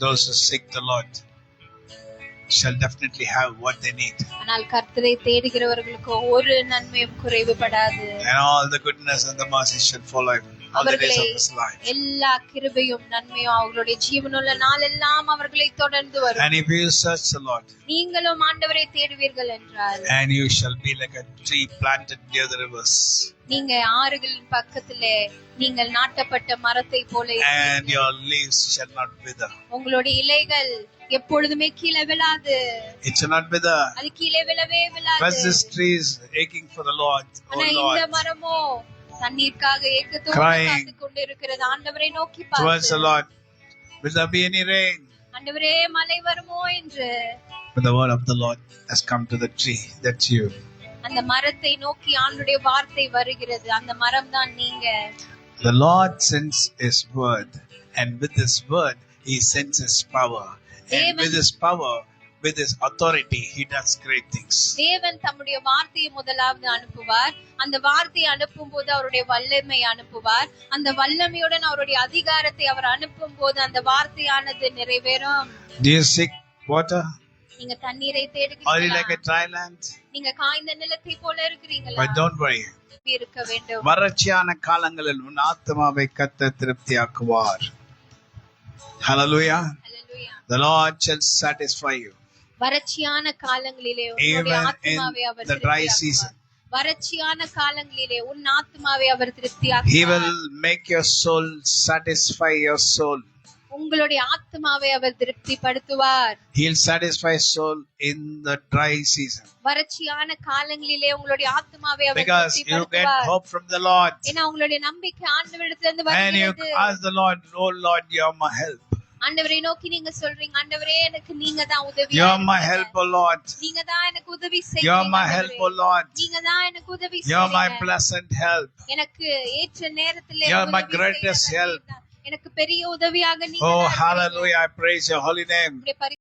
Those who seek the Lord shall definitely have what they need. ஆனால் கர்த்தரை தேடுகிறவர்களுக்கு ஒரு நன்மையும் குறைவுபடாது. And all the goodness and the mercy shall follow him all the days of his life. எல்லா கிருபையும் நன்மையும் அவர்களுடைய ஜீவனுள்ள நாளெல்லாம் அவர்களை தொடர்ந்து வரும். And if you search the Lord, நீங்களும் ஆண்டவரை தேடுவீர்கள் என்றால், and you shall be like a tree planted near the rivers, நீங்க ஆறுகளின் பக்கத்திலே நீங்கள் நாட்டப்பட்ட மரத்தை போல, and your leaves shall not wither. உங்களுடைய இலைகள் எப்பொழுதுமே கீழே விழாது. It shall not wither. அது கீழே விழவே விழாது. But this tree is aching for the Lord. ஆனா இந்த மரமோ தண்ணீருக்காக ஏக்கத்தோடு காத்துக் கொண்டிருக்கிறது. ஆண்டவரை நோக்கி பார்த்து, towards the Lord. Will there be any rain? ஆண்டவரே மழை வருமோ என்று. But the word of the Lord has come to the tree. That's you. அந்த மரத்தை நோக்கி ஆண்டவருடைய வார்த்தை வருகிறது. அந்த மரம் தான் நீங்க. The Lord sends his word, and with his word he sends his power, and with his power, with his authority, he does great things. தேவன் தம்முடைய வார்த்தையை முதலாவது அனுப்புவார். அந்த வார்த்தையை அனுப்பும் போது அவருடைய வல்லமை அனுப்புவார். அந்த வல்லமையுடன் அவருடைய அதிகாரத்தை அவர் அனுப்பும் போது அந்த வார்த்தையானது நிறைவேறும். Do you seek water? நீங்க தண்ணீரை Are you தேடுகிறீங்களா? like a dry land? நீங்க காய்ந்த நிலத்தை போல இருக்கிறீங்களா? But don't worry. இருக்க வேண்டும். வறட்சியான காலங்களில் உன் ஆத்துமாவை கர்த்தர் திருப்தியாக்குவார். Hallelujah. Hallelujah. The Lord shall satisfy you. வறட்சியான காலங்களிலே உன்னுடைய ஆத்துமாவை அவர் the dry திருப்தியாக்குவார். season. வறட்சியான காலங்களிலே உன் ஆத்துமாவை அவர் He திருப்தியாக்குவார். will make your soul, satisfy your soul. உங்களுடைய ஆத்துமாவை அவர் திருப்திப்படுத்துவார். He'll satisfy soul in the dry season. வறட்சியான காலங்களிலே உங்களுடைய ஆத்துமாவை அவர் Because you get திருப்திப்படுத்துவார். hope from the Lord. ஏன்னா உங்களுடைய நம்பிக்கை ஆண்டவரிடத்திலிருந்து And you வருகிறது. ask the Lord, oh Lord, you're my help. ஆண்டவரை நோக்கி நீங்க சொல்றீங்க, ஆண்டவரே எனக்கு நீங்க தான் உதவி. You're my help, oh Lord. நீங்க தான் எனக்கு உதவி செய்யுங்க. You're my help, oh Lord. நீங்க தான் எனக்கு உதவி You're my செய்யுங்க. pleasant help. எனக்கு ஏற்ற நேரத்திலே You're my உதவி greatest செய்யறதா help. நீங்க தான். எனக்கு பெரிய உதவியாக நீங்க Oh, தான் இருக்கிறீங்க. hallelujah. I praise your holy name. உம்முடைய